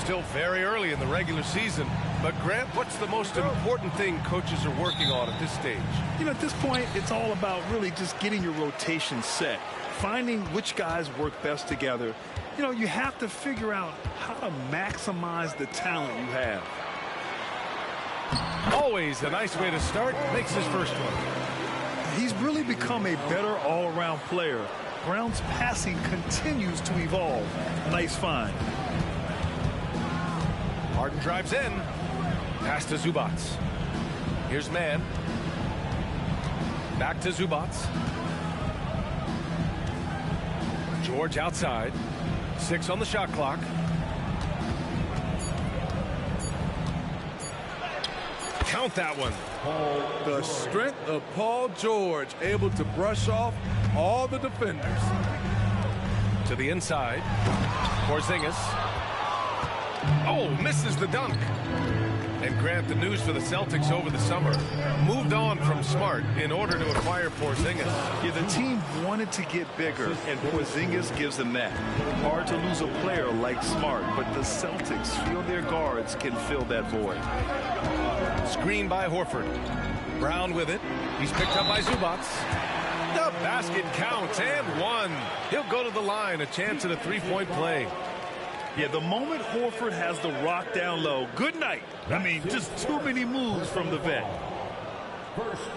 still very early in the regular season. But, Grant, what's the most important thing coaches are working on at this stage? You know, at this point, it's all about really just getting your rotation set, finding which guys work best together. You know, you have to figure out how to maximize the talent you have. Always a nice way to start. Makes his first one. He's really become a better all-around player. Brown's passing continues to evolve. Nice find. Harden drives in. Pass to Zubats. Here's Mann. Back to Zubats. George outside. 6 on the shot clock. Count that one. The strength of Paul George, able to brush off all the defenders. To the inside. Porzingis. Oh, misses the dunk. And Grant, the news for the Celtics over the summer, moved on from Smart in order to acquire Porzingis. Yeah, the team wanted to get bigger, and Porzingis gives them that. Hard to lose a player like Smart, but the Celtics feel their guards can fill that void. Screen by Horford. Brown with it. He's picked up by Zubats. The basket counts, and one. He'll go to the line, a chance at a three-point play. Yeah, the moment Horford has the rock down low, good night. I mean, just too many moves from the vet.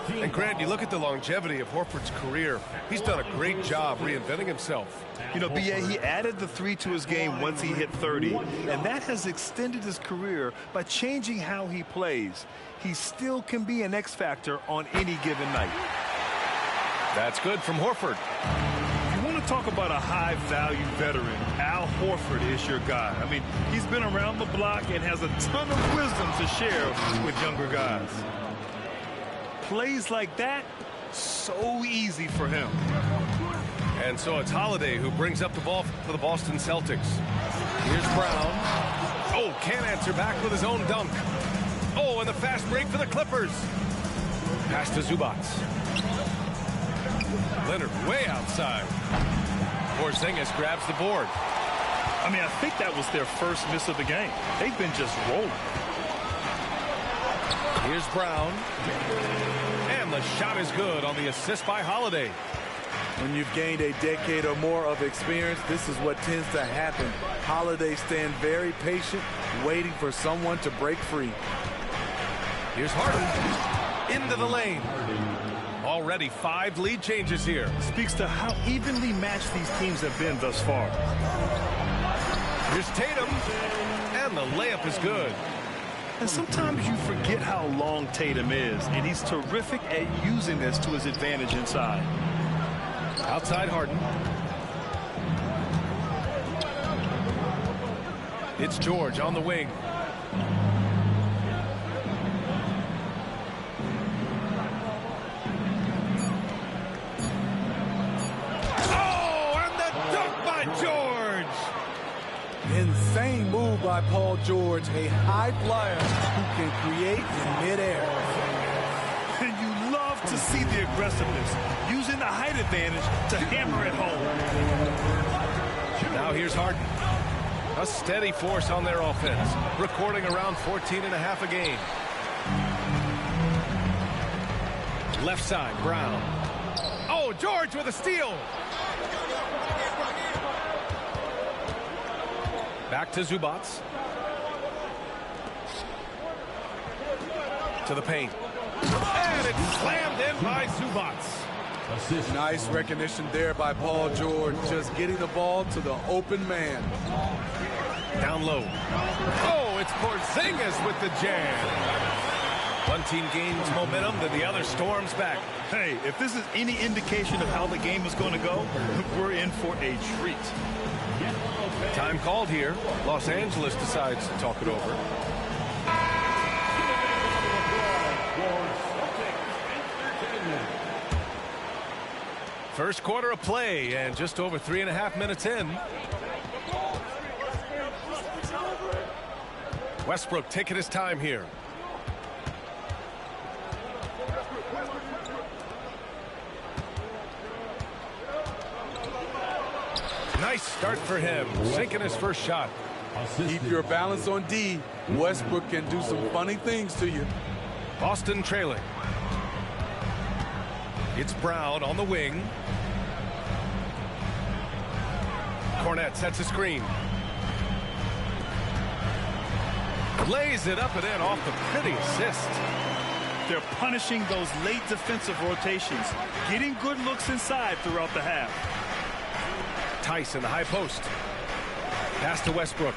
And Grant, you look at the longevity of Horford's career. He's done a great job reinventing himself. You know, B.A., he added the 3 to his game once he hit 30, and that has extended his career by changing how he plays. He still can be an X factor on any given night. That's good from Horford. You want to talk about a high-value veteran, Al Horford is your guy. I mean, he's been around the block and has a ton of wisdom to share with younger guys. Plays like that, so easy for him. And so it's Holiday who brings up the ball for the Boston Celtics. Here's Brown. Oh, can't answer back with his own dunk. Oh, and the fast break for the Clippers. Pass to Zubats. Leonard way outside. Porzingis grabs the board. I mean, I think that was their first miss of the game. They've been just rolling. Here's Brown. And the shot is good on the assist by Holiday. When you've gained a decade or more of experience, this is what tends to happen. Holiday stand very patient, waiting for someone to break free. Here's Harden. Into the lane. Already 5 lead changes here. Speaks to how evenly matched these teams have been thus far. Here's Tatum. And the layup is good. And sometimes you forget how long Tatum is, and he's terrific at using this to his advantage inside. Outside Harden. It's George on the wing. Insane move by Paul George, a high flyer who can create in midair. And you love to see the aggressiveness, using the height advantage to hammer it home. Now here's Harden. A steady force on their offense, recording around 14.5 a game. Left side, Brown. Oh, George with a steal. Back to Zubats. To the paint. And it's slammed in by Zubats. Nice recognition there by Paul George, just getting the ball to the open man. Down low. Oh, it's Porzingis with the jam. One team gains momentum, then the other storms back. Hey, if this is any indication of how the game is going to go, we're in for a treat. Time called here. Los Angeles decides to talk it over. First quarter of play and just over 3.5 minutes in. Westbrook taking his time here. Nice start for him, sinking his first shot. Keep your balance on D. Westbrook can do some funny things to you. Boston trailing. It's Brown on the wing. Cornette sets a screen. Lays it up and in off the pretty assist. They're punishing those late defensive rotations, getting good looks inside throughout the half. Tice in the high post. Pass to Westbrook.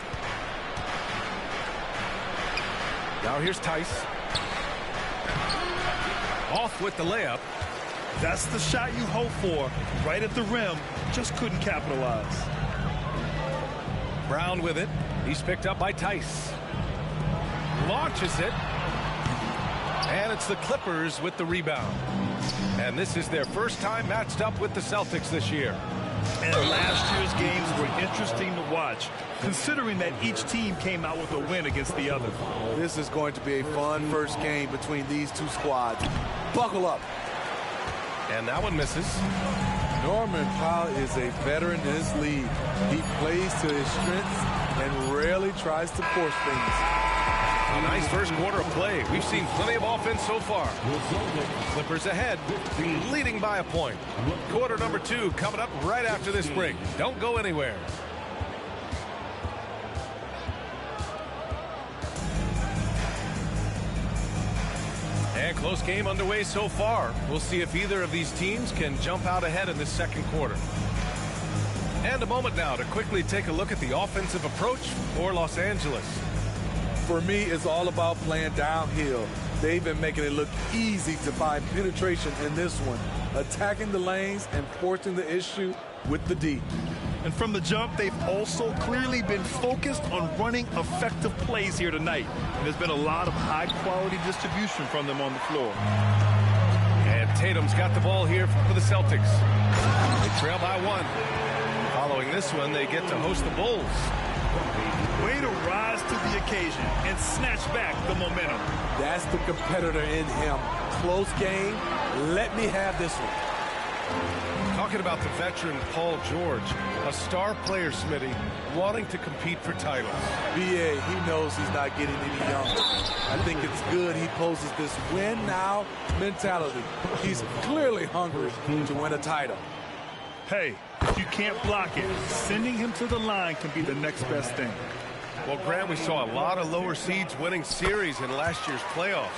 Now here's Tice. Off with the layup. That's the shot you hope for, right at the rim. Just couldn't capitalize. Brown with it. He's picked up by Tice. Launches it. And it's the Clippers with the rebound. And this is their first time matched up with the Celtics this year. And last year's games were interesting to watch, considering that each team came out with a win against the other. This is going to be a fun first game between these two squads. Buckle up. And that one misses. Norman Powell is a veteran in this league. He plays to his strengths and rarely tries to force things. A nice first quarter of play. We've seen plenty of offense so far. Clippers ahead, leading by a point. Quarter number 2 coming up right after this break. Don't go anywhere. And close game underway so far. We'll see if either of these teams can jump out ahead in this second quarter. And a moment now to quickly take a look at the offensive approach for Los Angeles. For me, it's all about playing downhill. They've been making it look easy to find penetration in this one, attacking the lanes and forcing the issue with the D. And from the jump, they've also clearly been focused on running effective plays here tonight. And there's been a lot of high-quality distribution from them on the floor. And Tatum's got the ball here for the Celtics. They trail by 1. Following this one, they get to host the Bulls. Way to rise to the occasion and snatch back the momentum. That's the competitor in him. Close game. Let me have this one. Talking about the veteran Paul George, a star player, Smitty, wanting to compete for titles. BA, he knows he's not getting any younger. I think it's good he poses this win-now mentality. He's clearly hungry to win a title. Hey, if you can't block it, sending him to the line can be the next best thing. Well, Grant, we saw a lot of lower seeds winning series in last year's playoffs.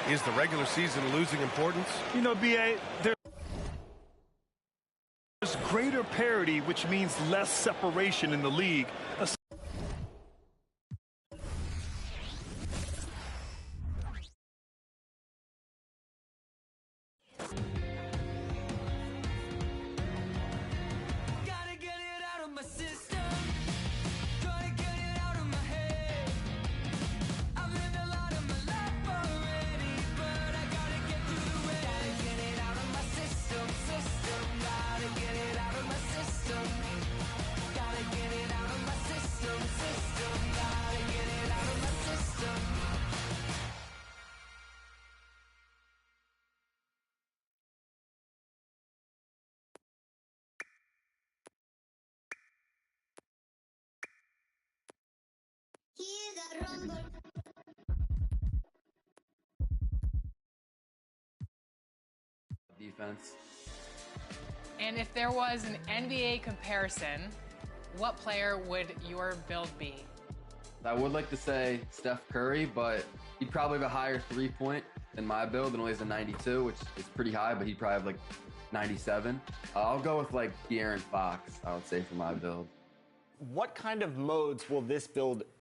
Is the regular season losing importance? You know, BA, there's greater parity, which means less separation in the league. Defense. And if there was an NBA comparison, what player would your build be? I would like to say Steph Curry, but he'd probably have a higher three-point than my build, and only has a 92, which is pretty high, but he'd probably have like 97. I'll go with like De'Aaron Fox, I would say, for my build. What kind of modes will this build